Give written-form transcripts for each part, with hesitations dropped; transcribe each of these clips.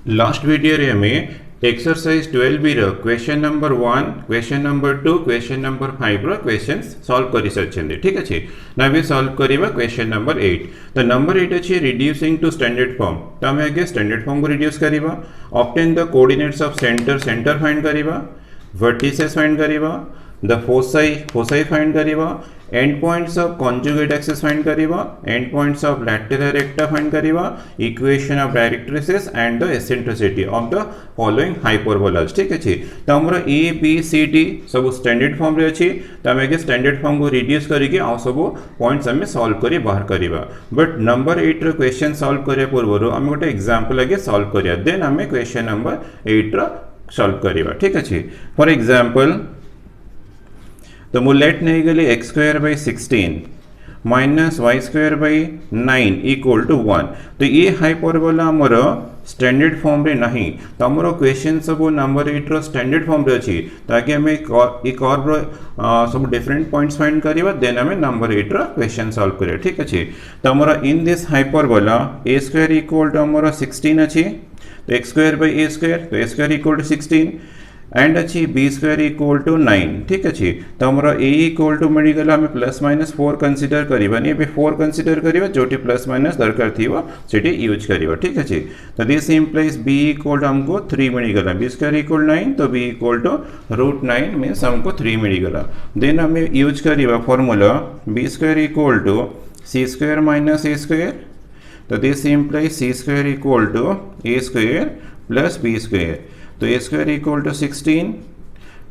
Last video रे हमें exercise 12 रो question number 1 question number 2 question number 5 रो क्वेश्चंस सॉल्व करि सचछन्ते ठीक अछि ना वे सॉल्व करिबा क्वेश्चन नंबर 8 तो नंबर 8 अछि रिड्यूसिंग टू स्टैंडर्ड फॉर्म तो हमें आगे स्टैंडर्ड फॉर्म को रिड्यूस करिबा obtain the coordinates of centre find करिबा वर्टिसेस फाइंड करिबा द फोसाई फाइंड करिबा end points of conjugate axis find करिबा end points of lateral recta find करिबा equation of directrices and the eccentricity of the following hyperbolas ठीक अछि त हमरा a b c d सब standard form रे अछि त हम के स्टैंडर्ड फॉर्म को रिड्यूस करके आ सब पॉइंट्स हम सॉल्व करी बाहर करिबा बट नंबर 8 रो क्वेश्चन सॉल्व करे पूर्व हम गोटे एग्जांपल आगे सॉल्व करिया देन हम क्वेश्चन नंबर 8 रो सॉल्व करिबा ठीक अछि फॉर एग्जांपल तो मु लेट नहीं गली x square by 16 minus y square by 9 equal to 1 तो ये हाइपरबोला हमर स्टैंडर्ड फॉर्म रे नहीं तो हमर क्वेश्चन सब नंबर 8 रो स्टैंडर्ड फॉर्म रे अछि ताकि हमें ई कर्व रो सब डिफरेंट पॉइंट्स फाइंड करिबा देन हमें नंबर 8 रो क्वेश्चन सॉल्व करिया ठीक अछि तो हमर in this hyperbola a square equal to हमर 16 अछि तो x square by a square तो a square equal to 16 and अच्छी बी स्क्वायर इक्वल टू 9 ठीक अच्छी तो हमारा ए इक्वल टू मिलगला हमें प्लस माइनस 4 कंसीडर करिबा नहीं 4 कंसीडर करिबा जोटी प्लस माइनस दरकार थीबा सेठी यूज करिबा ठीक अच्छी तो this implies b equal to हमको 3 मिलगला बी स्क्वायर इक्वल 9 तो b equal to root 9 means हमको 3 मिलगला देन हमें यूज करिबा formula b square equal to c square minus a square तो this implies c square equal to a square plus b square तो a square equal to 16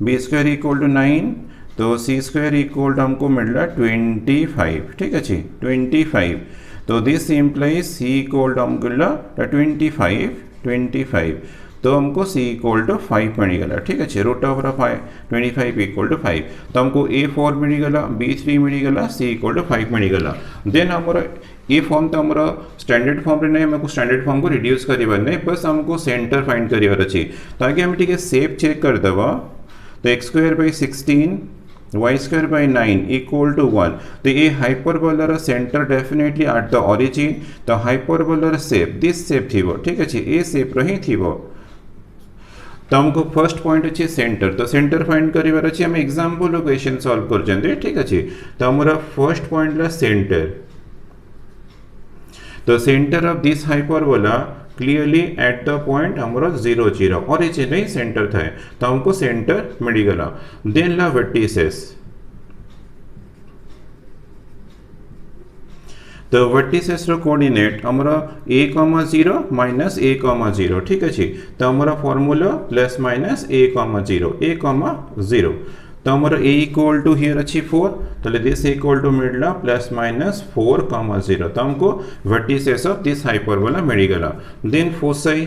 b square equal to 9 तो c square equal to हमको मिला 25 ठीक है 25 तो this implies c equal to हमको मिला 25 तो हमको c इक्वल टू 5 मिलगला ठीक है रूट ओवर 25 इक्वल टू 5 तो हमको a4 मिलगला b3 मिलगला c इक्वल टू 5 मिलगला देन हमारा ये फॉर्म तो हमारा स्टैंडर्ड फॉर्म रे नहीं हमको स्टैंडर्ड फॉर्म को रिड्यूस करिबा नहीं बस हमको सेंटर फाइंड करिबार अछि ताकि हम ठीक है शेप चेक कर देबा तो x square by 16 y square by 9 equal to 1 तो ये हाइपरबोला रा centre definitely at the origin तो हाइपरबोला रा शेप दिस शेप थीबो ठीक अछि ए शेप रही थीबो तो हमको फर्स्ट पॉइंट अच्छे सेंटर तो सेंटर फाइंड करिबार अछि हम एग्जांपल क्वेश्चन सॉल्व कर जंदे ठीक अछि तो हमरा फर्स्ट पॉइंट ला सेंटर तो centre of this hyperbola clearly at the point हमारा 0 0 ओरिजिन ही सेंटर था तो हमको सेंटर मिलगला देन ला वर्टिसेस तो वर्टिसेस रो कोऑर्डिनेट हमारा a, 0 माइनस a, 0 ठीक अछि तो हमारा formula plus minus a, 0 a, 0 तो हमारा a इक्वल टू हियर अच्छी 4 तो दिस इक्वल टू मिलला प्लस माइनस 4, 0 तो हमको वर्टिसेस ऑफ दिस हाइपरबोला मिलगला देन फोसाई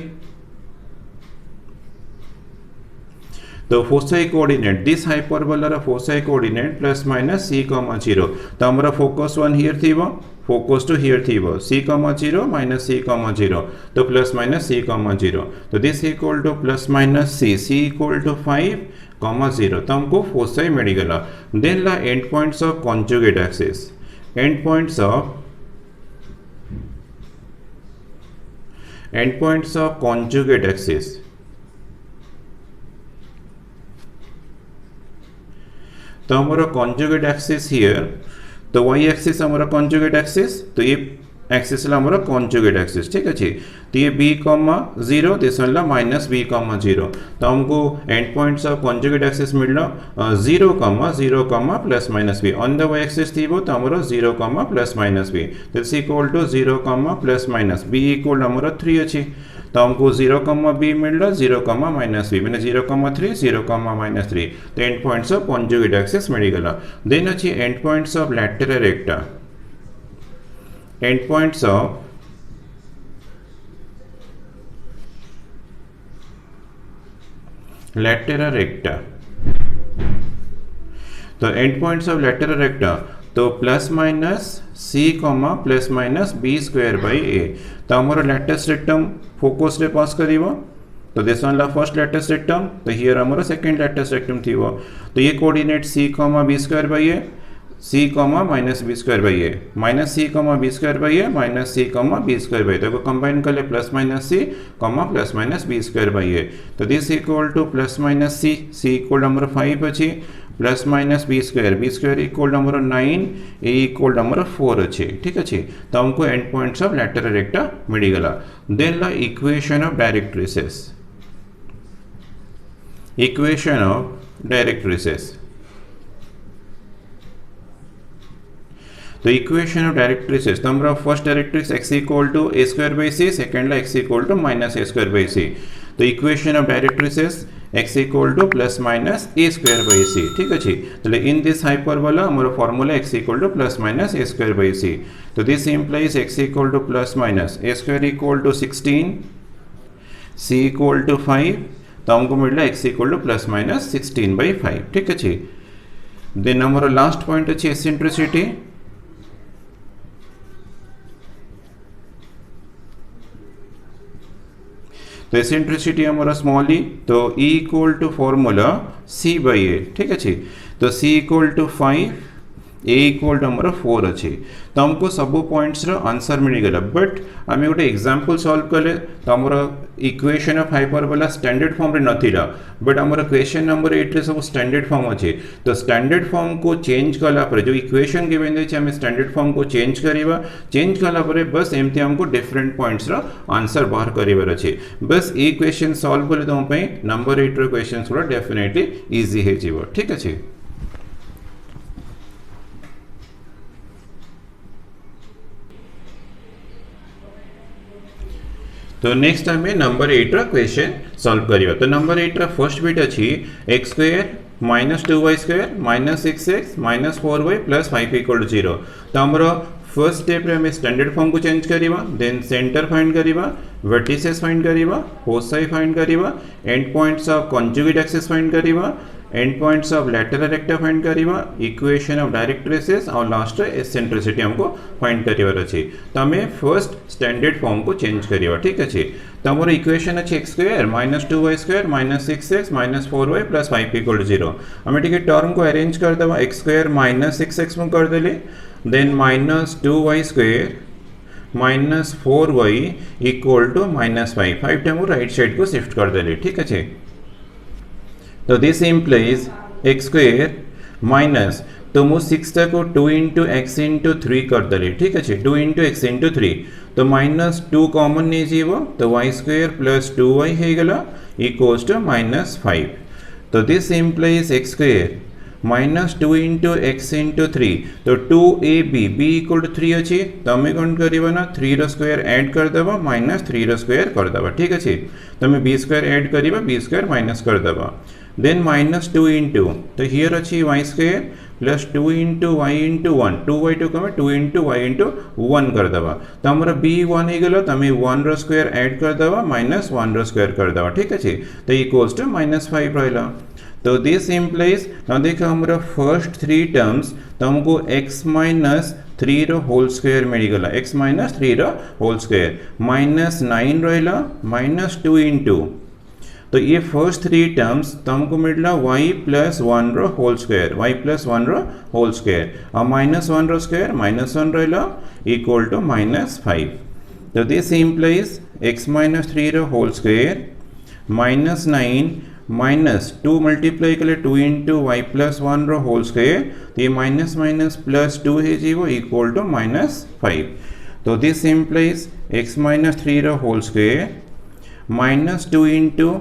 तो फोसाई कोऑर्डिनेट दिस हाइपरबोला रा foci coordinate plus minus c, 0 तो हमारा फोकस 1 हियर थीबो फोकस टू हियर थीबो c, 0 माइनस c, 0 तो प्लस माइनस c, 0 तो this equal to plus minus c equal to 5, 0 तो हमको फोसाई मिलगला then La end points of conjugate axis end points of conjugate axis तो हमारा conjugate axis here तो y axis हमारा conjugate axis तो ये एक्सिस ला हमारा कॉन्जुगेट एक्सिस ठीक है तो ये b, 0 दिस वन ला माइनस b, 0 तो हमको end points of conjugate axis मिलला 0, 0, plus minus b on the y axis थीबो तो हमारा 0, plus minus b this equal to 0, plus minus b equal हमारा 3 अछि तो हमको 0, b मिलला 0, माइनस b माने 0, 3 0, माइनस 3 तो end points of conjugate axis मिलगला देन अछि end points of lateral recta end points of lateral recta तो end points of lateral recta तो plus minus c, plus minus b square by a तो हमारा latus rectum focus रे pass करिबो तो this one ला first latus rectum तो here हमारा सेकंड लेटेस्ट रेक्टम थीबो तो ये coordinate c, b square by a c comma minus b square by a minus c comma b square by a minus c comma b square by तो combine कले plus minus c comma plus minus b square by a तो this equal to plus minus c equal number 5 अच्छी plus minus b square equal number 9 a equal number 4 अच्छे ठीक अच्छे तो हमको end points of lateral recta मिलगला then ला equation of directrices तो इक्वेशन ऑफ डायरेक्ट्रिसेस तो हमारा first directrix x equal to a square by c second ला x equal to minus a square by c तो equation of directrices x equal to plus minus a square by c ठीक अच्छे तो in this hyperbola हमारा formula x equal to plus minus a square by c तो this implies x equal to plus minus a square equal to 16 c equal to 5 तो हमको मिलला x equal to plus minus 16 by 5 ठीक अच्छे then हमारा last point अच्छे eccentricity तो eccentricity हमारा स्मॉल ई तो E equal to formula C by a ठीक अच्छे तो C equal to 5 a equal to हमारा 4 अच्छे तो हमको सब पॉइंट्स रो आंसर मिलगला बट आम गोटे एग्जांपल सॉल्व कले तो हमारा equation of hyperbola standard form रे नथिला बट हमारा क्वेश्चन नंबर 8 रे सब स्टैंडर्ड फॉर्म अच्छे तो स्टैंडर्ड फॉर्म को चेंज कला पर जो इक्वेशन गिवन दे हमें स्टैंडर्ड फॉर्म को चेंज कला पर बस एमती हमको डिफरेंट पॉइंट्स रो आंसर बाहर करिवार अच्छे बस ये क्वेश्चन सॉल्व कले तुम नंबर 8 रो क्वेश्चन पूरा डेफिनेटली इजी हे जीवो ठीक अच्छे तो नेक्स्ट टाइम नंबर 8 रा क्वेश्चन सॉल्व करिवा तो नंबर 8 रा फर्स्ट बिट अछि x square minus 2y square minus 6x minus 4y plus 5 equal to 0 तो हमारा फर्स्ट स्टेप रे हमें स्टैंडर्ड फॉर्म को चेंज करिवा देन सेंटर फाइंड करिवा वर्टिसेस फाइंड करिवा फोसाई फाइंड करिवा end points of conjugate axis find करिवा end points of lateral recta find करिवा इक्वेशन ऑफ डायरेक्ट्रिसेस और लास्ट एसेंट्रिसिटी हमको फाइंड करिवार अछि तो हमें फर्स्ट स्टैंडर्ड फॉर्म को चेंज करिवा ठीक अछि तो हमर इक्वेशन अछि x square minus 2y square minus 6x minus 4y plus 5 equal to 0 हमें ठीक टर्म को अरेंज कर देबा x स्क्वायर माइनस 6x में कर देले then minus 2y square minus 4y equal to minus 5 time right side को शिफ्ट कर देले ठीक अछि तो this implies x square minus तो मु 6 को 2 इंटू एक्स इंटू 3 कर देली ठीक अच्छे 2 इंटू एक्स इंटू 3 तो माइनस 2 कॉमन नहीं जीव तो y स्क्वायर प्लस 2y हो गला इक्वल्स टू माइनस 5 तो this implies x square minus 2 into x into 3 तो 2ab b इक्वल टू 3 अच्छे तो हमें कौन करवा ना 3 रो स्क्वायर ऐड कर देवा माइनस 3 रो स्क्वायर कर देवा ठीक अच्छे तो हमें b स्क्वायर ऐड करवा b स्क्वायर माइनस कर देवा देन माइनस 2 इंटू तो हियर अच्छी y square plus 2 into y into 1 2y2 को 2 इंटू y इंटू 1 कर देवा तो हमारा b 1 हो गला तो हमें 1 रो स्क्वायर ऐड कर देवा माइनस 1 रो स्क्वायर कर देवा ठीक अच्छे तो इक्वल्स टू माइनस 5 रहला तो दिस इम्प्लाइज ना देखो हमारा फर्स्ट 3 टर्म्स तो हमको x माइनस 3 रो होल स्क्वायर मिलगला x माइनस 3 रो होल स्क्वायर माइनस 9 रहला माइनस 2 इंटू तो ये फर्स्ट 3 टर्म्स तो हमको मिलला y प्लस 1 रो होल स्क्वायर y प्लस 1 रो होल स्क्वायर और माइनस 1 रो स्क्वायर माइनस 1 रहला इक्वल टू माइनस 5 तो दिस इम्प्लाइज x माइनस 3 रो whole square minus 9 minus 2 multiply कले 2 इंटू वाई प्लस 1 रो होल स्क्वायर तो ये माइनस माइनस प्लस 2 है जी वो इक्वल टू माइनस 5 तो दिस इम्प्लाइज x माइनस 3 रो whole square minus 2 into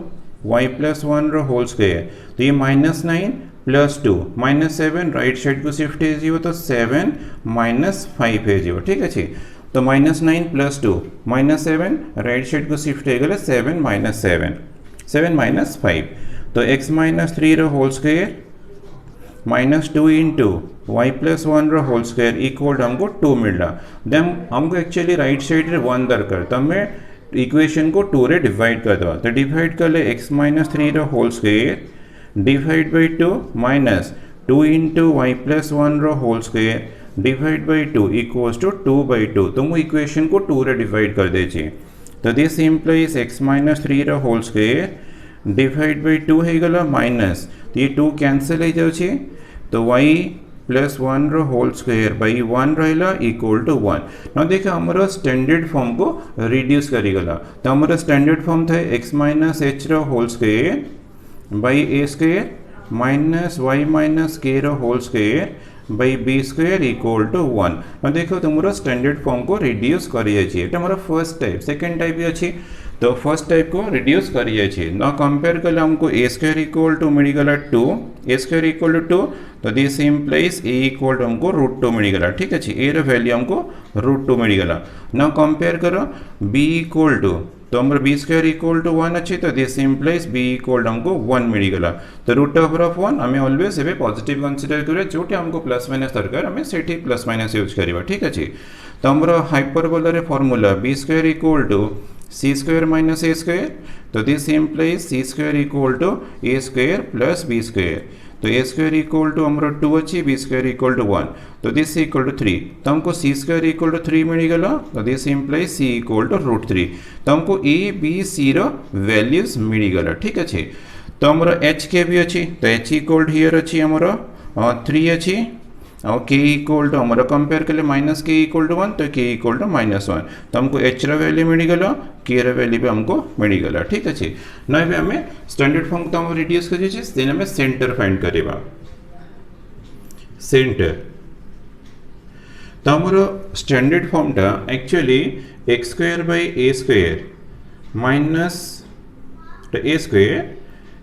y plus 1 रो होल स्क्वायर तो ये minus 9 plus 2 minus 7 right side को शिफ्ट है जी वो तो 7 माइनस 5 है जी वो ठीक है तो minus 9 plus 2 minus 7 right side को शिफ्ट है गले 7 माइनस 5 तो x माइनस 3 रो whole square minus 2 into y plus 1 रो होल स्क्वायर इक्वल हमको 2 मिल रहा देन हमको एक्चुअली राइट साइड रे 1 दरकार तो हमें इक्वेशन को 2 रे डिवाइड कर दो तो डिवाइड कर ले x माइनस 3 रो whole square divide by 2 minus 2 into y plus 1 रो whole square divide by 2 equals to 2 by 2 तो वो इक्वेशन को 2 रे डिवाइड कर दे तो दिस इम्प्लाइज x माइनस 3 रो होल स्क्वायर डिवाइड बाई 2 हो गला माइनस तो ये 2 कैंसल हो जाए तो y प्लस 1 रो होल स्क्वायर बाई 1 रहा इक्वल टू 1 ना देखिए आमर स्टैंडर्ड फॉर्म को रिड्यूस करीगला तो आमर स्टैंडर्ड फॉर्म था x माइनस एच रो whole square by a square minus y minus k रो whole square by b square equal to 1 ना देखो तुम स्टैंडर्ड फॉर्म को रिड्यूस कर मोर फर्स्ट टाइप सेकेंड टाइप भी अच्छी तो फर्स्ट टाइप को रिड्यूस कर ना कंपेयर कले हमको ए स्क्वायर इक्वल टू मिलगला 2 ए स्क्वायर इक्वल टू 2 तो this implies a equal to हमको √2 मिलगला ठीक अच्छे ए रो वैल्यू हमको √2 मिलगला ना कंपेयर करो बी इक्वल टू तो हमारे बी स्क्वायर इक्वल टू 1 अच्छे तो this implies b equal to हमको 1 मिलगला तो √(1) आम ऑलवेज ए पॉजिटिव कंसीडर करिया जोटी हमको प्लस माइनस दरकार आम से प्लस माइनस यूज करवा ठीक अच्छे तो हमार hyperbola formula b square equal to c square minus a square तो this implies c square equal to a square plus b square तो ए स्क्वायर इक्वल टू हमारा 2 अच्छी बी स्क्वायर इक्वल टू 1 तो दिस इक्वल टू 3 तो हमको c square equal to 3 मिलगला तो this implies c equal to √3 तो हमको ए बी सी रो वैल्यूज मिलगला ठीक अच्छे तो हमारा एच के भी अच्छी तो एच इक्वल हियर अच्छी हमारा 3 अच्छी और के इक्वल टू हमारा कंपेयर कले माइनस के इक्वल टू 1 तो के इक्वल टू -1 तो हमको एच रो वैल्यू मिलगला के रो वैल्यू भी हमको मिलगला ठीक अच्छे ना भी आम स्टैंडर्ड फॉर्म तो हम रिड्यूस कर देन आम सेंटर फाइंड करवा सेंटर तो हमारा स्टैंडर्ड फॉर्म टा actually x square by a square minus a square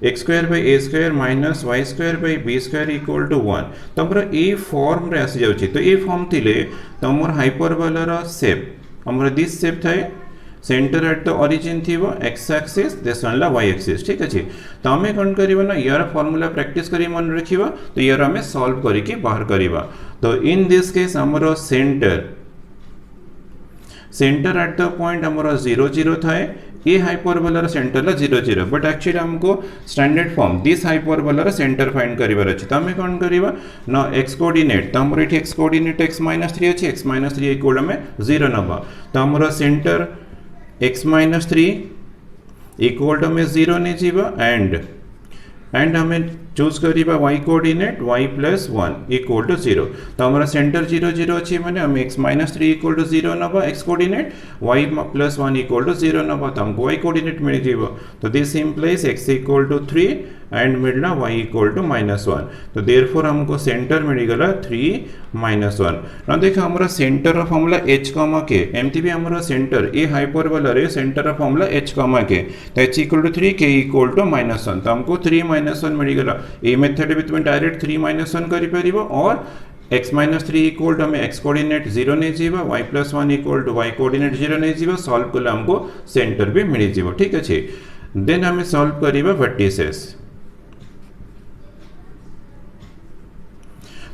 x square by a square minus y square by b square equal to 1 तो हमारा ए फॉर्म रे आसी जाउची तो ए फॉर्म थिले तो हमर हाइपरबोला शेप हमर दिस शेप थाए सेंटर एट द ओरिजिन थिबो एक्स एक्सिस दिस वाला वाई एक्सिस ठीक अछि तो हमें कोन करबा ना यार फार्मूला प्रैक्टिस करी मन रखिबा तो यार हमें सॉल्व करी के बाहर करबा तो इन दिस केस हमर सेंटर एट द पॉइंट हमर 0 0 थाए ए हाइपरबोलार सेंटर 0 0 बट एक्चुअली हमको स्टैंडर्ड फॉर्म दिस हाइपरबोलार सेंटर फाइंड करिवार अछि तो हमें कोन करबा ना एक्स कोऑर्डिनेट तो हमर एठी एक्स कोऑर्डिनेट x -3 अछि x -3 इक्वल में 0 नबा तो हमर सेंटर x -3 इक्वल टू में 0 ने जीवा एंड हमें चूज करिबा y coordinate y + 1 equal to 0 तो हमारा सेंटर 0 0 अच्छी माने हम x -3 इक्वल टू 0 नबा x coordinate y + 1 equal to 0 नबा तो हमको y कोऑर्डिनेट मिल जीवो तो this implies x equal to 3 and मिलना y इक्वल टू -1 तो देयरफॉर हमको सेंटर मिल गला 3 -1 ना देखो हमारा centre of formula h, k एमती भी हमारा सेंटर ए हाइपरबोला रे centre of formula h, k तो h equal to 3 k equal to -1 तो हमको 3 -1 मिल गला ए मेथड भी तुम डायरेक्ट 3 -1 करि परिबो और x -3 इक्वल टू हमें x कोऑर्डिनेट 0 ने जीवा y + 1 equal to y coordinate 0 ने जीवा सॉल्व करले हमको सेंटर भी मिल जीवो ठीक अछि देन हमें सॉल्व करिबा वर्टिसेस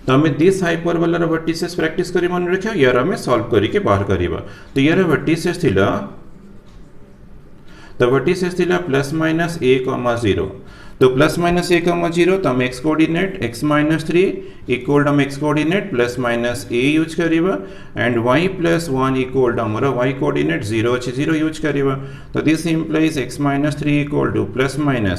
तो हमें दिस हाइपरबोलार वर्टिसेस प्रैक्टिस करी मन रखियो यार हमें सॉल्व करी के बाहर करिबा तो यार वर्टिसेस थिला तो वर्टिसेस थिला +- a, 0 तो +-a, 0 तो हम x coordinate x -3 equal to हम x कोऑर्डिनेट +-a यूज करिबा एंड y + 1 इक्वल टू हमारा y कोऑर्डिनेट 0 अछि 0 यूज करिबा तो this implies x -3 equal to +-a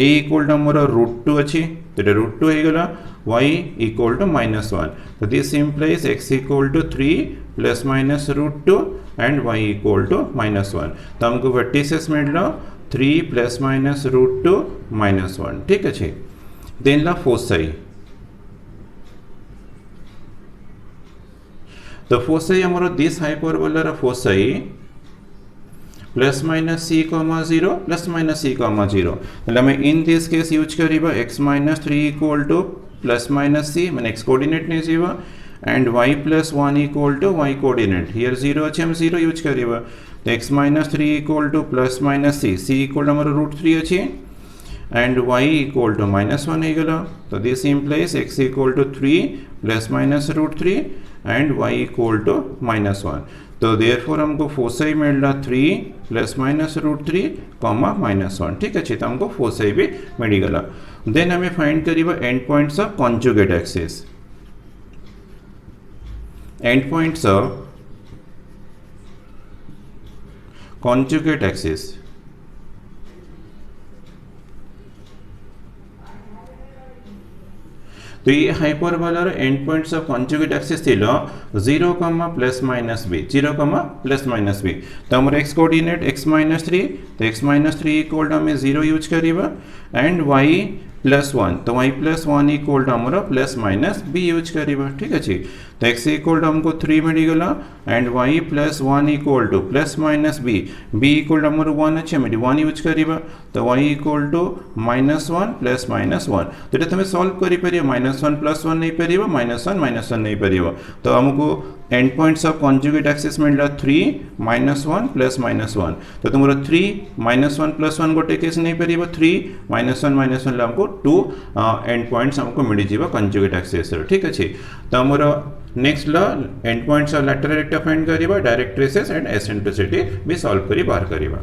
equal to हमारा √2 अछि तो √2 हे गला y इक्वल टू -1 तो this implies x equal to 3 +- and y equal to -1 तो हमको वर्टिसेस मिलला 3 +- -1 ठीक अच्छे देन ला फोसाई तो फोसाई हमारा दिस हाइपरबोलार फोसाई +-c, 0 +-c, 0 मतलब हमें इन दिस केस यूज करिबा x -3 इक्वल टू +-c माने x कोऑर्डिनेट ने जीवा and y + 1 equal to y coordinate here 0 अछि हम 0 यूज करिबा तो x -3 equal to +-c c equal to हमारा √3 अछि एंड y इक्वल टू -1 हे गला तो this implies x equal to 3 +-√3 and y equal to -1 तो देयरफॉर हमको फोसाई मिलला 3 +-√3, -1 ठीक अच्छे तो हमको फोसाई भी मिल गला देन हमें फाइंड करिबा end points of conjugate axis end points of conjugate axis तो तो ये हाइपरबोलार end points of conjugate axis थिलो 0, plus minus b 0, plus minus b तो हमर x कोऑर्डिनेट x - 3 तो x - 3 इक्वल टू हमें 0 यूज करिबा एंड y +1 तो y +1 इक्वल टू हमर प्लस माइनस b यूज करिबा ठीक अछि तो x इक्वल टू हमको 3 मिल गला and y +1 equal to plus minus b equal to हमर 1 अछि हम 1 यूज करिबा तो y इक्वल टू -1 प्लस -1 तो एटा तमे सॉल्व करि परियो -1 + 1 नहीं परियो -1 नहीं परियो तो हमको end points of conjugate axis मिलला 3 -1 प्लस -1 तो तुमरो 3 -1 + 1 गोटे केस नहीं परियो 3 -1 ला हमको 2 एंड पॉइंट्स हमको मिल जीवा कंजुगेट एक्सिस ठीक अछि तो हमरो नेक्स्ट ला end points of lateral recta find करिबा डायरेक्ट्रिसेस एंड एसेंट्रिसिटी भी सॉल्व करि बाहर करिबा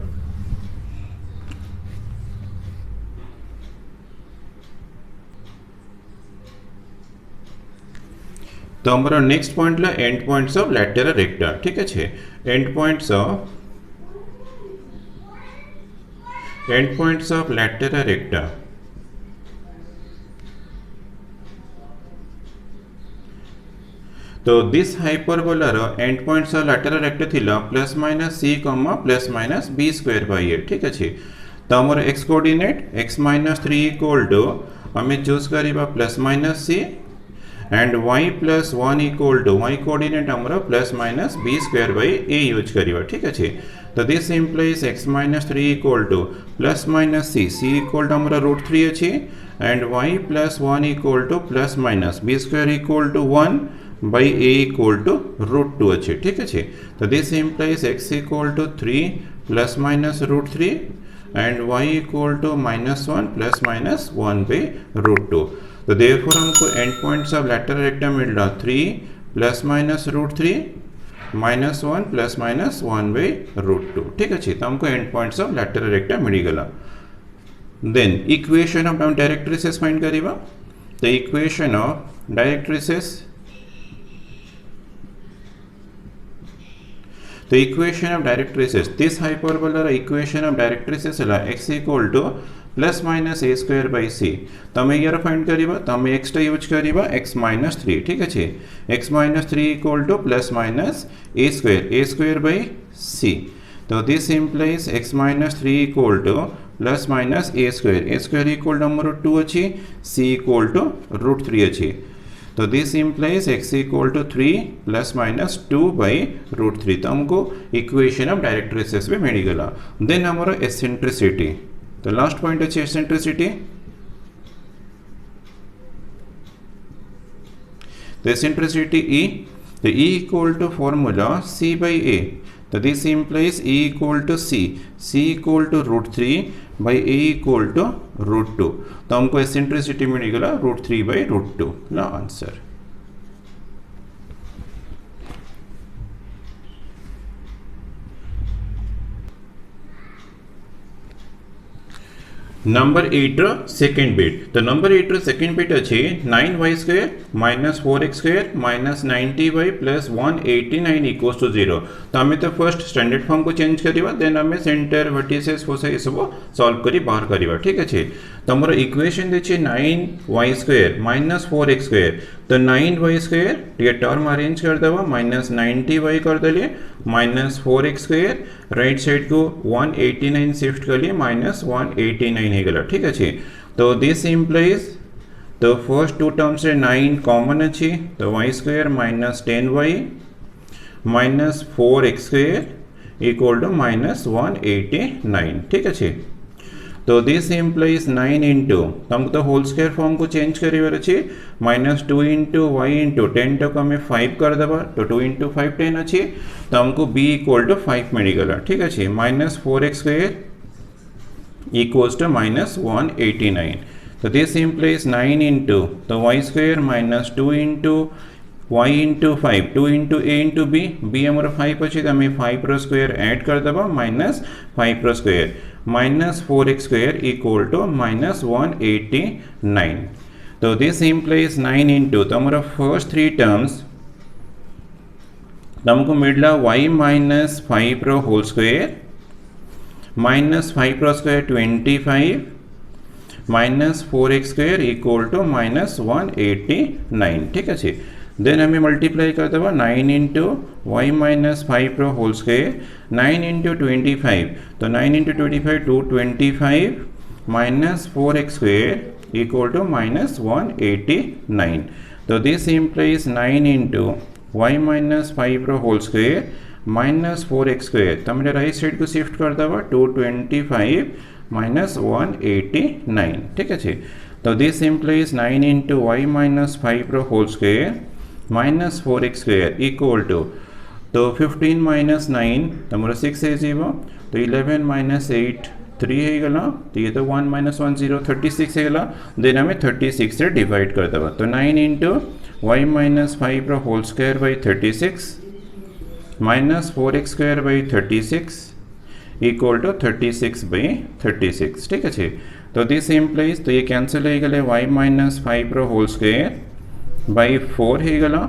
तो हमारा नेक्स्ट पॉइंट ला end points of lateral recta ठीक है end points of lateral recta तो दिस हाइपरबोलार end points of lateral recta थिला plus minus c plus minus b square by 8 ठीक है तो हमारा x coordinate x - 3 equal to हमें चूज करिबा plus minus c and y +1 equal to y coordinate हमारा plus minus b square by a use करिबा ठीक है तो this implies x - 3 equal to plus minus c equal to हमारा √3 अछि and y +1 equal to plus minus b square equal to 1 by a equal to √2 अच्छे ठीक है तो this implies x equal to 3 plus minus √3 and y equal to -1 plus minus 1 by √2 तो therefore हमको end points of lateral recta मिल रहा 3 plus minus √3 -1 plus minus 1 by √2 ठीक है तो हमको end points of lateral recta मिल गला then equation of directrices find करिबा तो इक्वेशन ऑफ डायरेक्ट्रिसेस तो इक्वेशन ऑफ डायरेक्ट्रिसेस दिस हाइपरबोलार इक्वेशन ऑफ डायरेक्ट्रिसेस है x equal to plus minus a square by c तो हमें यार फाइंड करिबा तो हमें x टा यूज करिबा x - 3 ठीक है x - 3 equal to plus minus a square by c तो this implies x - 3 equal to plus minus a square equal to हमर 2 अछि c इक्वल टू √3 अछि तो this implies x equal to 3 plus minus 2 by √3 तो हमको equation of directrices भी मिल गला then हमारा एसेंट्रिसिटी तो लास्ट पॉइंट अच्छे एसेंट्रिसिटी तो एसेंट्रिसिटी E तो E equal to formula c by a तो this implies E equal to c equal to √3 by a equal to √2 तो हमको एसेंट्रिसिटी मिल गला √3 by √2 ना आंसर नंबर 8 रो सेकंड बिट तो नंबर 8 रो सेकंड बिट अछि 9y square - 4x square - 90y + 189 equals to 0 तो हमें तो फर्स्ट स्टैंडर्ड फॉर्म को चेंज करिवा देन हमें सेंटर वर्टिसेस फोसाई सब सॉल्व करी बाहर करिवा ठीक है तो हमर इक्वेशन दे छै 9y स्क्वायर - 4x स्क्वायर तो 9y स्क्वायर ये टर्म अरेंज कर देबा -90y कर देलिए -4x स्क्वायर राइट साइड को 189 शिफ्ट कर लिए -189 है गला ठीक है तो दिस इंप्लाइज तो फर्स्ट टू टर्म्स से 9 कॉमन अच्छी तो y square -10y -4x square equal to -189 ठीक है तो दिस इंप्लाइज 9 इंटू हम तो होल स्क्वायर फॉर्म को चेंज करिवर अच्छे -2 इंटू y इंटू 10 तक हमें 5 कर देबा तो 2 इंटू 5 10 अच्छे तो हमको b इक्वल टू 5 मिल गला ठीक है -4x स्क्वायर इक्वल्स टू -189 तो दिस इंप्लाइज 9 इंटू तो y square -2 into y into 5 2 into a into b हमारा 5 अच्छे तो हमें 5 रो स्क्वायर ऐड कर देबा -5 रो square -4x square equal to -189 तो दिस इंप्लाइज 9 इंटू तो हमारा फर्स्ट 3 टर्म्स हमको मिला y -5 रो होल स्क्वायर -5 रो square 25 minus 4x square equal to minus 189 ठीक अच्छे। देन हमें मल्टीप्लाई कर देवा 9 इंटू वाई माइनस 5 रो होल स्क्वायर 9 इंटू 25 तो 9 into 25 225 minus 4x square equal to minus 189 तो this implies 9 into y minus 5 रो whole square minus 4x square तो मेरे राइट साइड को शिफ्ट कर देवा 225 माइनस 189 ठीक है। तो this implies 9 into y minus 5 रो whole square minus 4x square equal to तो 15 माइनस 9 तो मोर 6 है तो 11 माइनस 8 3 है गला तो ये तो 1 माइनस 1 0 36 है गला। देन हमें 36 से डिवाइड कर देवा तो 9 इंटू वाई माइनस 5 रो whole square by 36 minus 4x square by 36 equal to 36 by 36 ठीक है। तो दिस इम्प्लाइज तो ये कैंसिल हो गए वाई माइनस 5 रो होल स्क्वायर बाई 4 है गला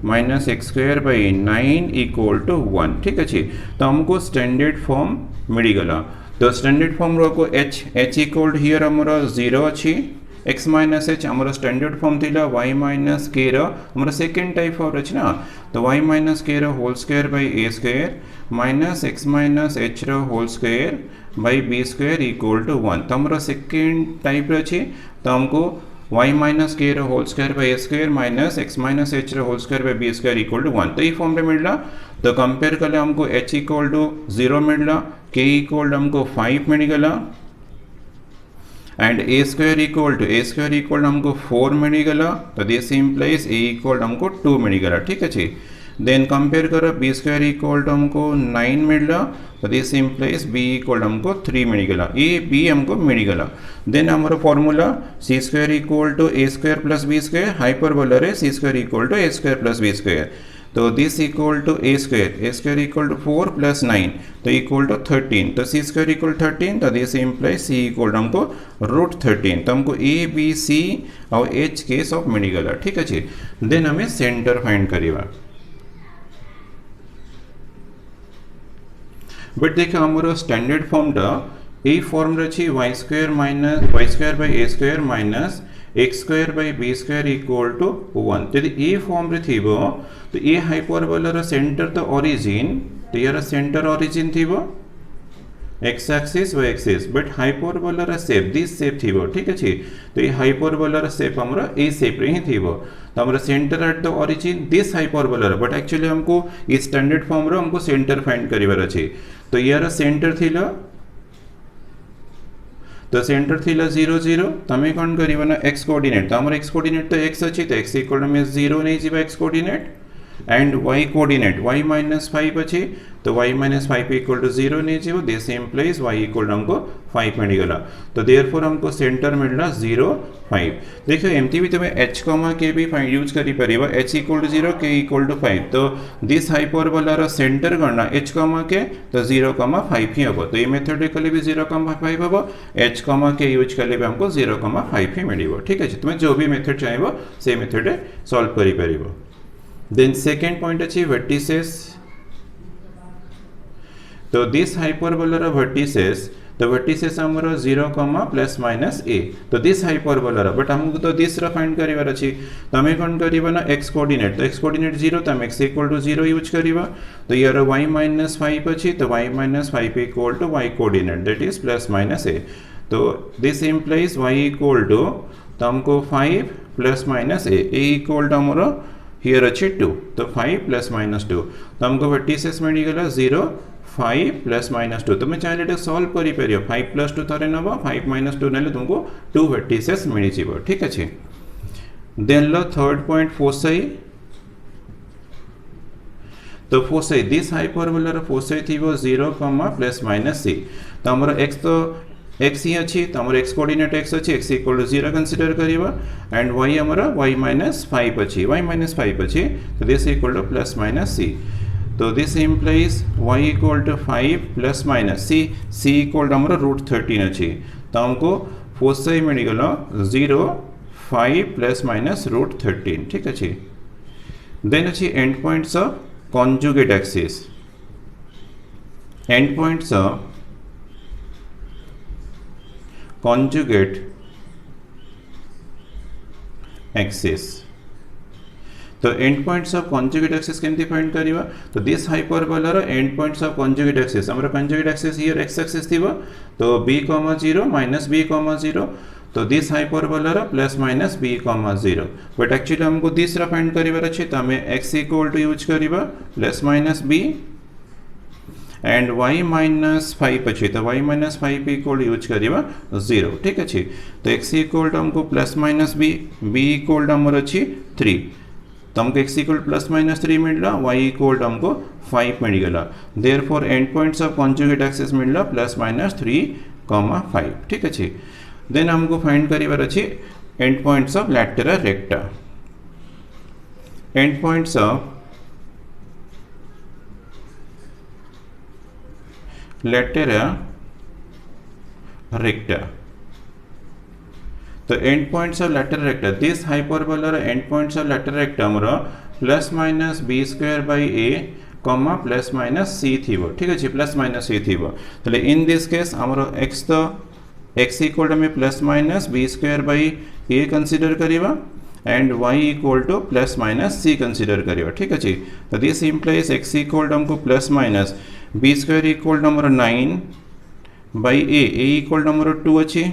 minus x square by 9 equal to 1 ठीक अच्छे। तो हमको स्टैंडर्ड फॉर्म मिल गला तो स्टैंडर्ड फॉर्म रो एच इक्वल हियर हमरो 0 अच्छी एक्स माइनस एच हमरो स्टैंडर्ड फॉर्म थिला वाई माइनस के हमरो सेकेंड टाइप ऑफ रच ना तो y minus k whole square by a square minus x minus h whole square by b square equal to 1 तो हमरो सेकेंड टाइप अच्छी। तो हमको y minus k whole square by a square minus x minus h whole square by b square equal to 1 तो ये form में मिलला। तो कंपेयर कर हमको h इक्वल टू 0 मिलला k इक्वल हमको 5 मिल गला एंड ए स्क्वायर इक्वल हमको 4 मिल गला तो दिस इम्प्लाइज a इक्वल हमको 2 मिल गला ठीक है। देन कंपेयर करो बी स्क्वायर इक्वल टू हमको 9 मिलला तो दिस इम्प्लाइज बी इक्वल हमको 3 मिल गला ए बी हमको मिल गला। देन हमारा formula c square equal to a square plus b square hyperbola है c square equal to a square plus b square तो this equal to a square equal to 4 plus 9 तो equal to 13 तो सी square equal 13 तो this implies c equal हमको root 13 तो हमको ए b सी और H case of मिल गला ठीक है। देन हमें सेंटर फाइंड करिवा बट देखो हमारा स्टैंडर्ड फॉर्म टा ए फॉर्म रही y square by a square minus x square by b square equal to 1 तो ए फॉर्म रे थीबो तो ए हाइपरबोला सेंटर तो ओरिजिन तो यार सेंटर ओरिजिन थीबो x axis y axis but hyperbola shape this shape थीबो ठीक है। तो ये हाइपरबोला शेप हमरा ए शेप रे ही थीबो तो हमारा centre at the origin this hyperbola but actually हमको इस स्टैंडर्ड फॉर्म रो हमको सेंटर फाइंड करिवार अछि तो यार सेंटर थिला तो सेंटर थिला 0 0 तमे कोन करिवा ना x कोऑर्डिनेट तो हमर x कोऑर्डिनेट तो x अछि तो x इक्वल में 0 नहीं जीवा x coordinate and y coordinate y minus 5 अछि तो y माइनस 5 इक्वल टू 0 नहीं जीवो दिस इम्प्लाइज y इक्वल हमको 5 मिल गला तो देयरफॉर हमको सेंटर मिलला 0 5 देखो एमती भी तुम्हें h कॉमा के भी फाइंड यूज करी परिबा h equal to 0 k equal to 5 तो दिस हाइपरबोला रो सेंटर गणना h कॉमा के तो 0 कॉमा 5 ही हबो तो ये मेथड भी 0 कॉमा 5 हबो h कॉमा के यूज करले भी हमको 0 कॉमा 5 ही मिलिबो ठीक है। तुम्हें जो भी मेथड चाहिबो से मेथड सॉल्व करी परिबो। देन सेकेंड पॉइंट अच्छी वर्टिसेस तो दिस हाइपरबोला वर्टिसेस तो वर्टिसेस हमरो 0 कॉमा प्लस माइनस a तो दिस हाइपरबोला बट हमको तो दिस रा फाइंड करिवार अछि तो हमें कोन करिबा ना x कोऑर्डिनेट तो x कोऑर्डिनेट 0 तो हम x इक्वल टू 0 यूज करिबा तो यार y माइनस 5 अछि तो y minus 5 equal to y coordinate that is plus minus a तो this implies y equal to तो हमको 5 plus minus a equal to हमरो हियर अच्छे 2 तो 5 प्लस माइनस 2 तो हमको वर्टिसेस मिल गला 0 5 प्लस माइनस 2 तुम चाहिए सॉल्व करी परियो 5 प्लस 2 थरे नबो 5 माइनस 2 नेले तुमको 2 वर्टिसेस मिल जीवो ठीक अछि। देन लो थर्ड पॉइंट फोसाई तो फोसाई दिस हाइपरबोला रो फोसाई थीबो 0 प्लस माइनस c तो हमरो x तो x ही अच्छी तो हमारे x कोऑर्डिनेट x अच्छी x इक्वल टू 0 कंसीडर करिवा एंड y हमारा y माइनस 5 अच्छी y माइनस 5 अच्छी तो this equal to plus minus c तो this implies y equal to 5 plus minus c equal to हमारा रूट 13 अच्छी तो हमको फोसाई मिल गला 0 5 प्लस माइनस रूट 13 ठीक अच्छी। देन अच्छी end points of conjugate axis end points of conjugate axis. तो end points of conjugate axis केमती फाइंड करिवा तो दिस हाइपरबोला रो end points of conjugate axis हमर conjugate axis here x axis थिबो तो b, 0 माइनस b, 0 तो this hyperbola रो plus minus b, 0 but actually हमको दिस रा फाइंड करिवार अछि त हमें x इक्वल टू यूज करिवा plus minus b and y minus 5 अच्छे तो y माइनस 5 इक्वल यूज करिवा 0 ठीक अच्छे तो x इक्वल टू हमको plus minus b equal to हमर अछि 3 तो हमको x इक्वल प्लस माइनस 3 मिलला y इक्वल टू हमको 5 मिल गला therefore end points of conjugate axis मिलला प्लस माइनस 3, 5 ठीक अच्छे। देन हमको फाइंड करिवार अछि end points of lateral recta. End points of lateral recta तो end points of lateral recta this hyperbola end points of lateral recta हमरो plus minus b square by a comma plus minus c थिबो ठीक अछि plus minus c थिबो तले in this case हमरो x तो x equal to में plus minus b square by a consider करिवा and y equal to plus minus c consider करिवा ठीक अछि तो this implies x equal to हमको plus minus b square equal to हमरो 9 बाय a इक्वल टू हमरो 2 अछि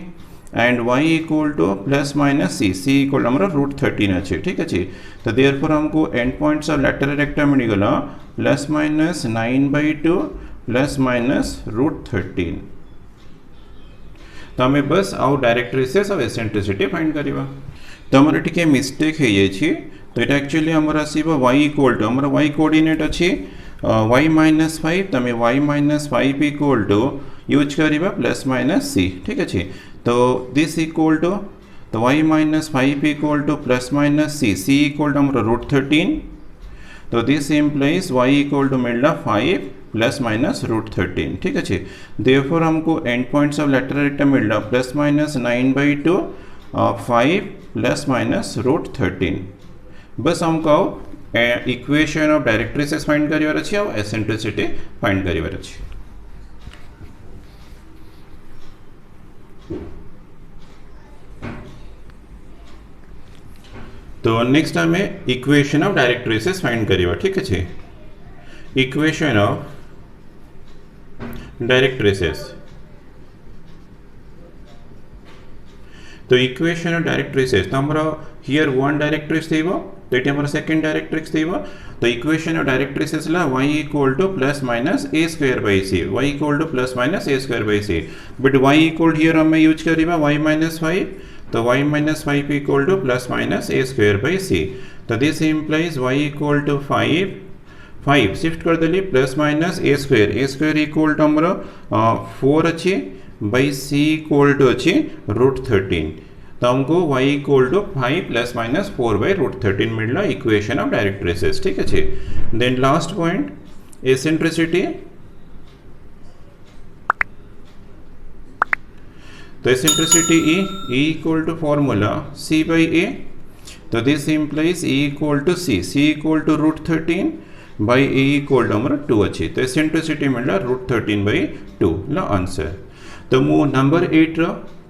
and y equal to plus minus c equal to हमरो root 13 अछि ठीक अछि तो देयरफॉर हमको end points of lateral recta मिल गला plus minus 9/2 plus minus root 13 तो हमें बस आउ डायरेक्ट्रिसेस ऑफ एसेंट्रिसिटी फाइंड करिवा तो हमर टिके मिस्टेक हे जाय छी तो एटा एक्चुअली हमर आसीबो y इक्वल टू हमर y कोऑर्डिनेट अछि y माइनस 5 तमे y minus 5 equal to use करिवा प्लस माइनस c ठीक अछि तो दिस इक्वल टू तो y minus 5 equal to plus minus c equal to हमर रूट 13 तो this implies y equal to मिलला 5 प्लस माइनस रूट 13 ठीक अच्छे देयरफॉर हमको end points of lateral recta मिलला plus minus 9/2 5 plus minus root 13 बस हमको इक्वेशन ऑफ डायरेक्ट्रिसेस फाइंड करिवार अछि और एसेंट्रिसिटी फाइंड करिवार अछि। तो नेक्स्ट हमें इक्वेशन ऑफ डायरेक्ट्रिसेस फाइंड करिवा ठीक अच्छे इक्वेशन ऑफ डायरेक्ट्रिसेस तो इक्वेशन ऑफ डायरेक्ट्रिसेस तो हमरा हियर वन डायरेक्ट्रिक्स थिबो तो एटी हमरा सेकंड डायरेक्ट्रिक्स थिबो तो इक्वेशन ऑफ डायरेक्ट्रिसेस ला y equal to plus minus a square by c y equal to plus minus a square by c but y equal here हम use करिबा y minus 5 तो y minus 5 equal to plus minus a square by c तो this implies y equal to 5 shift कर देली plus minus a square equal to हमरो 4 अछि by c equal to अछि root 13 तो हमको y equal to 5 plus minus 4 by root 13 मिलला equation of directrices ठीक अछि। देन लास्ट पॉइंट एसेंट्रिसिटी तो eccentricity E equal to formula c by a तो this implies E equal to c equal to root 13 by a equal to हमर 2 अछि तो eccentricity मिलला root 13 bye 2 ला answer तो मु नंबर 8 रो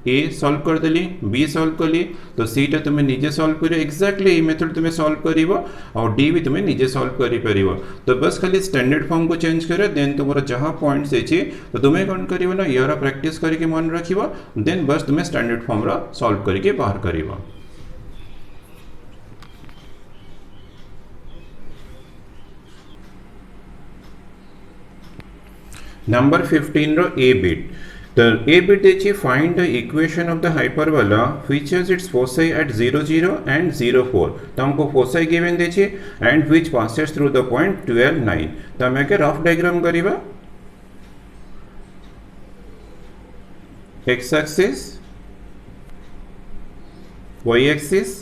a सॉल्व कर देली b solve कली तो c टा तुमे निजे सॉल्व करियो एक्जेक्टली ए मेथड तुमे सॉल्व करिवो और d भी तुमे निजे सॉल्व करि परिवो तो बस खाली स्टैंडर्ड फॉर्म को चेंज करियो देन तुमरो जहां पॉइंट्स अछि तो तुमे कोन करिवो ना यार प्रैक्टिस करके मन रखिवो देन बस तुमे स्टैंडर्ड फॉर्म रो सॉल्व करके बाहर करिवो। नंबर 15 रो a bit the a bit is find the equation of the hyperbola which has its foci at 0 0 and 0 4 तो हमको foci given देछि and which passes through the point 12 9 तो हम के रफ डायग्राम करिवा x axis y axis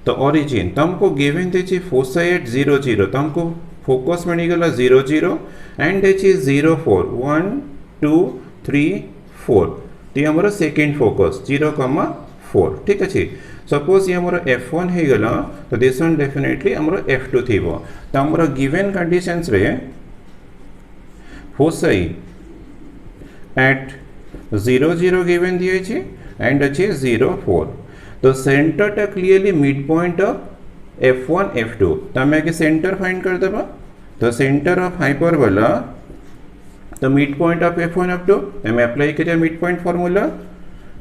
तो origin तो हमको गिवन देछि foci at 0 0 तो हमको फोकस मिल गला 0 0 and देछि 0 4 1 2 3 4 ती हमरो सेकंड फोकस 0 4 ठीक अछि सपोज ये हमरो f1 हे गला तो दिस वन डेफिनेटली हमरो f2 थिबो तो हमरो गिवन कंडीशंस रे फोसई एट 0 0 गिवन दिए छी एंड अछि 0 4 तो सेंटर टा clearly mid point of f1 f2 तो आम आगे सेंटर फाइंड कर देबा तो सेंटर ऑफ हाइपरबोला तो mid point of f1 f2 आम अप्लाई करिया mid point formula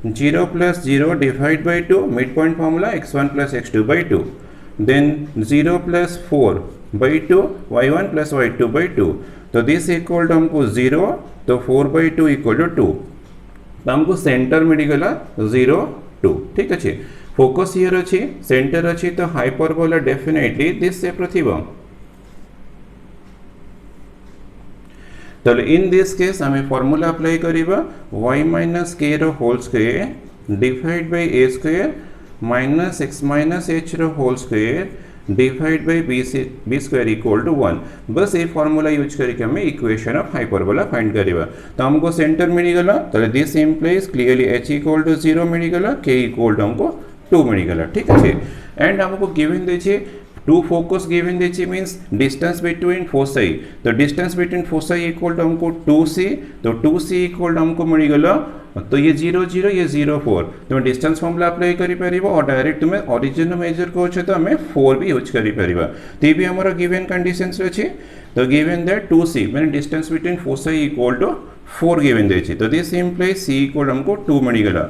0 plus 0 divide by 2 midpoint formula x1 plus x2 by 2 then 0 plus 4 by 2 y1 plus y2 by 2 तो दिस इक्वल टू हमको 0 तो 4 by 2 equal to 2 तो हमको centre मिलगला 0 2 ठीक अच्छे focus here अच्छी सेंटर अच्छी तो हाइपरबोला डेफिनेटली दिस से प्रतिबंध तो इन दिस केस आम फॉर्मूला अप्लाई करिबा y माइनस k रो whole square divide by a square minus x minus h रो whole square divide by b square equal to 1 बस ये फॉर्मूला यूज करके हमें इक्वेशन ऑफ हाइपरबोला फाइंड करिबा तो हमको सेंटर मिलगला तो this implies clearly h equal to 0 मिलगला k इक्वल टू हमको 2 मिलगला ठीक है एंड हमको गिवन देछे टू फोकस गिवन देछे मींस डिस्टेंस बिटवीन फोसाई तो distance between foci equal to हमको 2c तो 2c इक्वल टू हमको मिल गला तो ये 0 0 ये 0 4 तुम डिस्टेंस फॉर्मूला अप्लाई करि परिबो और डायरेक्ट तुम ओरिजिन मेजर को छ तो हमें 4 भी यूज करि परिबा ते भी हमर गिवन कंडीशंस अछि तो गिवन दैट 2c माने distance between foci equal to 4 given देछि तो दिस इंप्लाइज c इक्वल हमको 2 मिल गला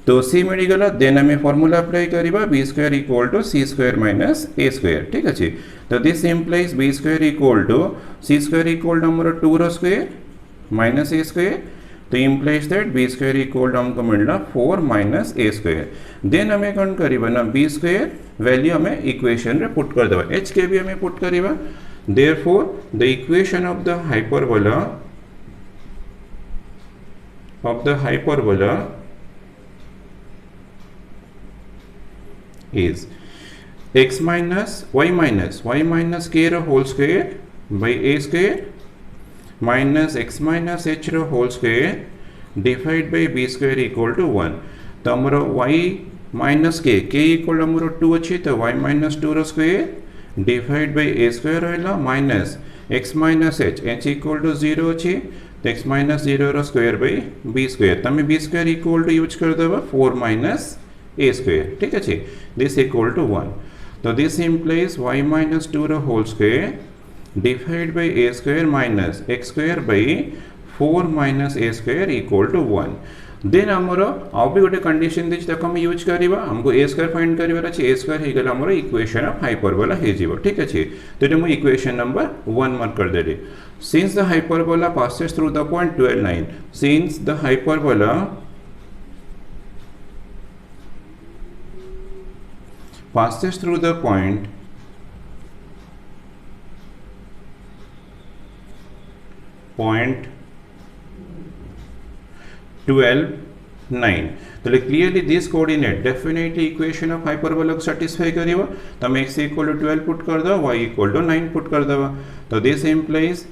तो c मिलगला देन हमें फॉर्मूला अप्लाई करिबा b square equal to c square minus a square ठीक अछि तो this implies b square equal to c square equal to हमर 2 रो स्क्वायर माइनस a स्क्वायर तो implies that b square equal to हमको मिलला 4 minus a square then हमें कोन करिबा ना b स्क्वायर वैल्यू हमें इक्वेशन रे पुट कर देबा h के भी हमें पुट करिबा therefore the equation of the hyperbola is x minus y minus k रो whole square by a square minus x minus h रो whole square divided by b square equal to 1 तो हमरो y minus k equal हमरो 2 अछि तो y minus 2 row square divided by a square रहला minus x minus h equal to 0 अछि तो x minus 0 रो square by b square तमे b square equal to use कर देबा 4 minus a square ठीक है this equal to 1 तो this implies y minus 2 रो whole square divided by a square minus x square by 4 minus a square equal to 1 then हमरो आ भी गोटे condition दिछ तक हम यूज करिबा हमको a स्क्वायर फाइंड करिबार अछि a स्क्वायर हे गेल हमरो इक्वेशन ऑफ हाइपरबोला हे जीवो ठीक अछि तो हम इक्वेशन नंबर 1 मार्क कर देली since the hyperbola passes through the point 12 9 since the hyperbola passes through the point point 12 9 तो clearly this coordinate definitely equation of hyperbola को सैटिस्फाई करिवो तो हम x इक्वल टू 12 पुट कर दो y इक्वल टू 9 पुट कर दो तो this implies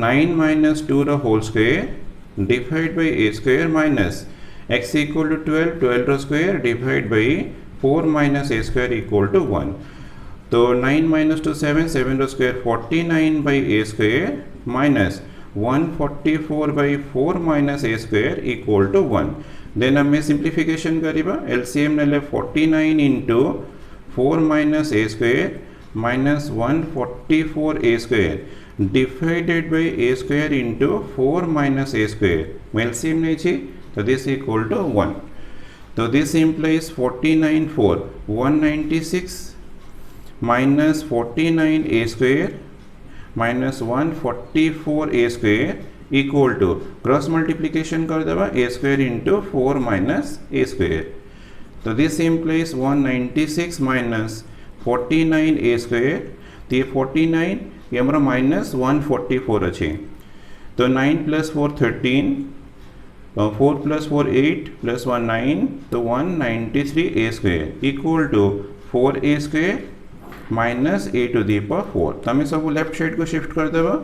9 minus 2 रो whole square divide by a square minus x equal to 12 रो square divide by 4 minus a square equal to 1 तो 9 minus 2 7 7 रो square 49 by a square minus 144 by 4 minus a square equal to 1 then हमें सिंप्लिफिकेशन करिबा LCM नेले 49 into 4 minus a square minus 144 a square divided by a square into 4 minus a square LCM नै छी तो this equal to 1 तो this implies 49 4 196 minus 49 a square minus 144 a square equal to cross multiplication कर देबा a square into 4 minus a square तो this implies 196 minus 49 a square तो ये 49 ये हमरा minus 144 अछि तो 9 plus 4 13 4 plus 4 8 plus 1 9 तो 193 a square equal to 4 a square minus a to the power 4 तो हमें सब लेफ्ट साइड को शिफ्ट कर देबा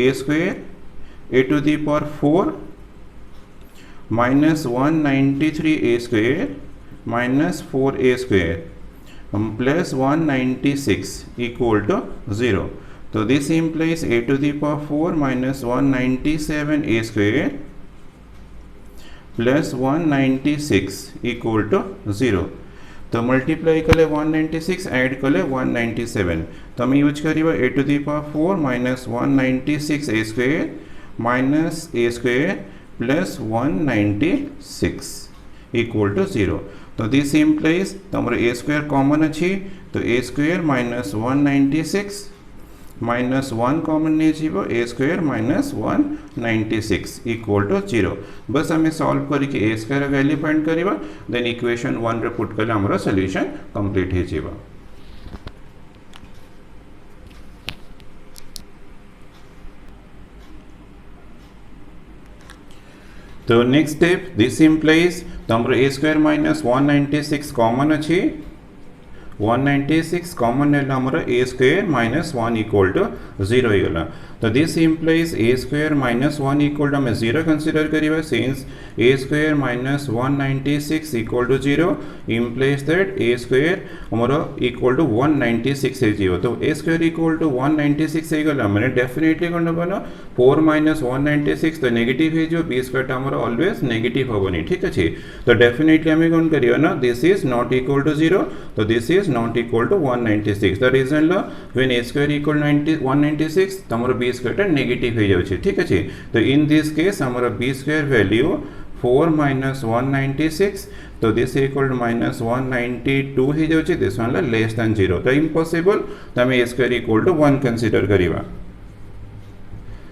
a square a to the power 4 minus 193 a square minus 4 a square plus 196 equal to 0 तो this implies a to the power 4 minus 197 a square plus 196 equal to 0 तो multiply कले 196 add कले 197 तो आम use करिबा a to the power 4 minus 196 a square minus a square plus 196 equal to 0 तो this implies तुम a square common अच्छी तो a square minus 196 minus 1 common नहीं जीवो a square minus 196 equal to 0 बस आम सॉल्व करके a स्क्वायर वैल्यू फाइंड करिबा देन इक्वेशन 1 रे पुट कले हमर सॉल्यूशन कंप्लीट हे जीवो। तो नेक्स्ट स्टेप दिस इम्प्लाइज तुम a स्क्वायर माइनस 196 कॉमन अच्छी 196 कॉमन है हमारा a square minus 1 equal to 0 ही गला तो this implies a square minus 1 equal to हमें 0 कंसीडर करिबा since a square minus 196 equal to 0 implies that a square हमारा इक्वल टू 196 है जीरो तो a स्क्वायर इक्वल टू 196 है गला मैंने डेफिनेटली कोन बनो 4 माइनस 196 तो नेगेटिव है जो b स्क्वायर हमारा ऑलवेज नेगेटिव होबनी ठीक अछि तो डेफिनेटली हमें कोन करियो ना this is not equal to 0 तो this is not equal to 196 the reason lo when a square equal 196 तमरो b square negative हो जाउछि ठीक अछि तो in this case हमरो b square value 4 minus 196 तो this equal to minus 192 हो जाउछि this one less than 0 तो impossible तो हम a square equal to 1 consider करिबा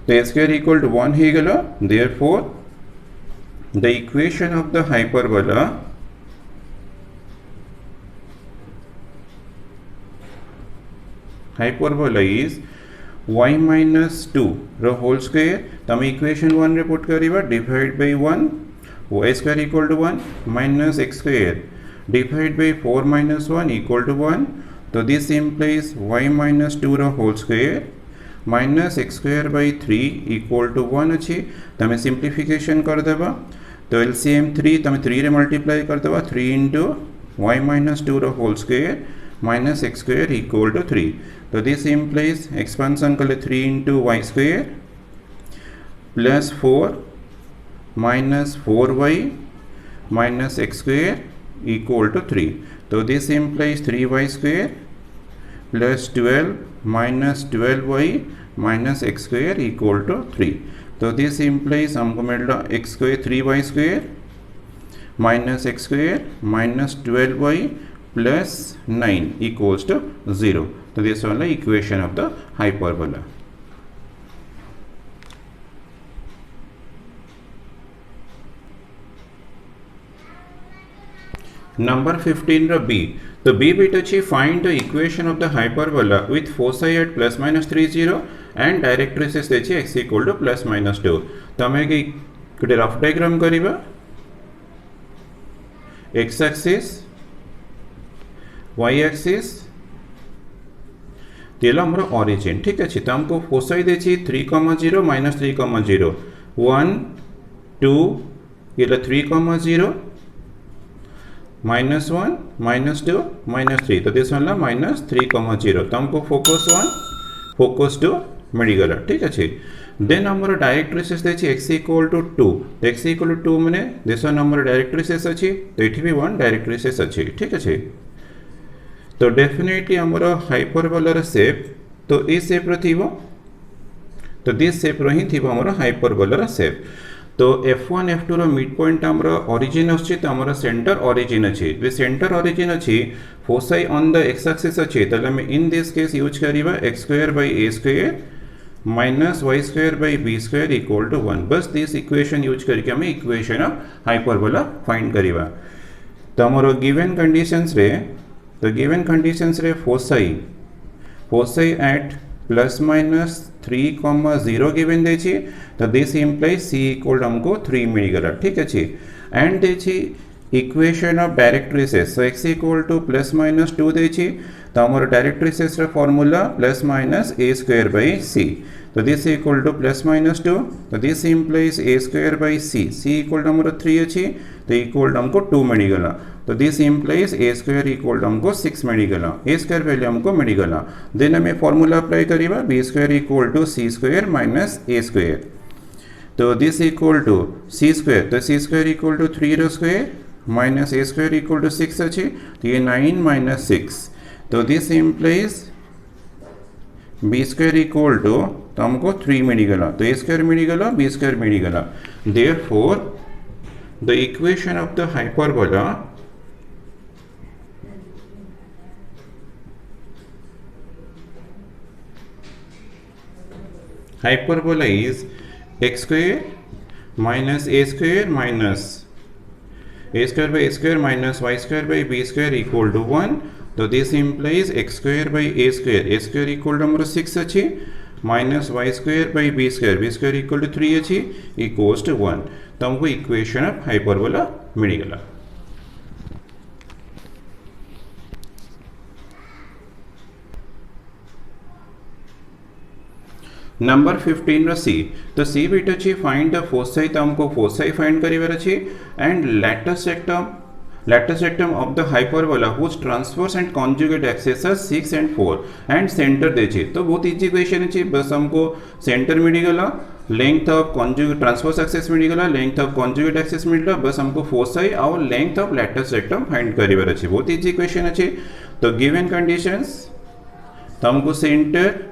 तो a square equal to 1 हो गेलो therefore the equation of the hyperbola is y minus 2 रो होल स्क्वायर तम इक्वेशन 1 रे पुट करिबा divide by 1 y square equal to 1 minus x square divide by 4 minus 1 equal to 1 तो this implies y minus 2 रो whole square minus x square by 3 equal to 1 अछि तमे simplification कर देबा तो एलसीएम 3 तमे 3 रे मल्टीप्लाई कर देबा 3 into y minus 2 रो होल स्क्वायर minus x square equal to 3 तो this implies expansion कले 3 into y square plus 4 minus 4y minus x square equal to 3 तो this implies 3y square plus 12 minus 12y minus x square equal to 3 तो this implies हमको मिला x square 3y square minus x square minus 12y plus 9 equals to 0 so this one the equation of the hyperbola number 15 ro b तो b bit अच्छी find the equation of the hyperbola with foci at plus minus 30 and directrices अच्छी x equal to plus minus 2 तो हमें कि गोटे rough diagram करिबा x axis y axis तेल हमर ओरिजिन ठीक अछि त हमको फोसाई देछि 3,0 minus 3,0 1 2 ये 3,0 minus 1 minus 2 minus 3 तो दिस वाला minus 3,0 तो हमको फोकस 1 फोकस 2 मिल गला ठीक अछि देन हमर डायरेक्ट्रिसेस देछि x equal to 2 तो x equal to 2 माने दिस वन हमर डायरेक्ट्रिसेस अछि तो एठी भी वन डायरेक्ट्रिसेस अछि ठीक अछि तो डेफिनेटली हमारा हाइपरबोलार शेप तो ए शेप रो थिबो तो दिस शेप रो ही थिबो हमारा हाइपरबोलार शेप तो f1 f2 रो मिड पॉइंट हमरा ओरिजिन अछि तो हमारा सेंटर ओरिजिन अछि वे सेंटर ओरिजिन अछि foci on the x axis अछि त हम इन दिस केस यूज करिबा x square by a square minus y square by b square equal to 1 बस दिस इक्वेशन यूज करके हम इक्वेशन ऑफ हाइपरबोला फाइंड करिबा तो हमरो गिवन कंडीशंस रे तो गिवन कंडीशंस रे foci at plus minus 3,0 given देछि तो दिस इम्प्लाइज c इक्वल हमको 3 मिल गला ठीक अछि एंड देछि equation of directrices so x equal to plus minus 2 देछि तो हमर डायरेक्ट्रिसेस रे formula plus minus a square by c तो this equal to plus minus 2 तो this implies a square by c equal to हमर 3 अछि तो इक्वल हमको 2 मिल गला तो this implies a square equal to हमको 6 मिल गला a स्क्वायर वैल्यू हमको मिल गला देन हमें फार्मूला अप्लाई करिबा b square equal to c square minus a square तो this equal to c square तो c स्क्वायर इक्वल टू 3 रो square minus a square equal to 6 अच्छी तो ये 9 माइनस 6 तो this implies b square equal to तो हमको 3 मिलीगला तो ए स्क्वायर मिलीगला बी स्क्वायर मिलीगला therefore the equation of the hyperbola is x square minus a square minus a square by a square minus y square by b square equal to 1 तो this implies x square by a square equal to हमारा 6 अच्छी minus y square by b square equal to 3 अच्छी equals to 1 तो हमको equation of hyperbola मिलेगा। Number 15 c तो c bit अच्छी find the foci तो हमको फोसाई फाइंड करिवर अच्छी and latus rectum of the hyperbola whose transverse and conjugate axes 6 and 4 and centre देछि तो बहुत इजी क्वेश्चन अछि बस हमको सेंटर मिलीगला length of conjugate transverse axes मिलीगला लेंथ ऑफ कॉन्जुगेट एक्सेस मिलला बस हमको फोसाई और length of latus rectum find करिवर अछि बहुत इजी क्वेश्चन अछि तो गिवन कंडीशंस तो हमको सेंटर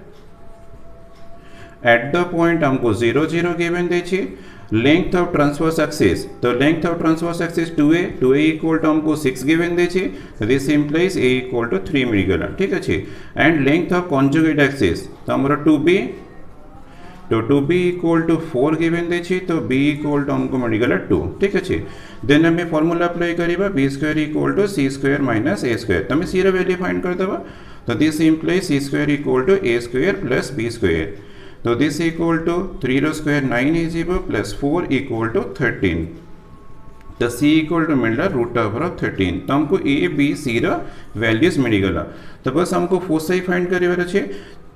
एट द पॉइंट हमको 0 0 गिवन देछि लेंथ ऑफ ट्रांसवर्स एक्सिस तो length of transverse axis 2a equal to हमको 6 गिवन देछि this implies a equal to 3 मिलीगला ठीक अछि and length of conjugate axis तो हमरा 2b तो 2b इक्वल टू 4 गिवन देछि तो b इक्वल टू हमको मिलीगला 2 ठीक अछि देन हमें फार्मूला अप्लाई करिबा b square equal to c square minus a square तमे c र वैल्यू फाइंड कर देबा तो this implies c square equal to a square plus b square तो दिस इक्वल टू 3 रो square 9 is equal plus 4 equal to 13 तो c equal to मिलला root over of 13 तो हमको a b c रो वैल्यूज मिलीगला तो बस हमको फोसाई फाइंड करिवर अछि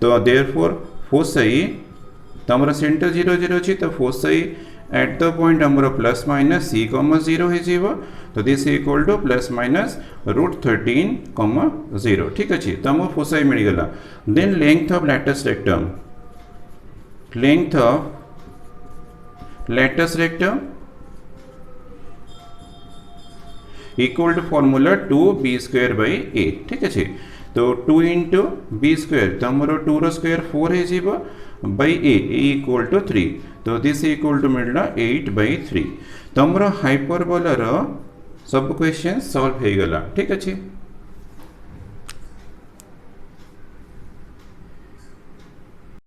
तो देयरफॉर फोसाई तो हमरा सेंटर 0 0 अछि तो फोसाई एट द पॉइंट हमरा प्लस माइनस c, 0 है जीवो तो this equal to plus minus root 13, 0 ठीक अछि तो हमको फोसाई मिलीगला then length of latus rectum length of lattice rectum equal to formula 2b square by a ठीक है तो 2 into b square तो हमारा 2 रो स्क्वायर 4 है जीवो by a equal to 3 तो this equal to मिलना 8 by 3 तो हमारा हाइपरबोला रो सब क्वेश्चन सॉल्व हो गला ठीक है।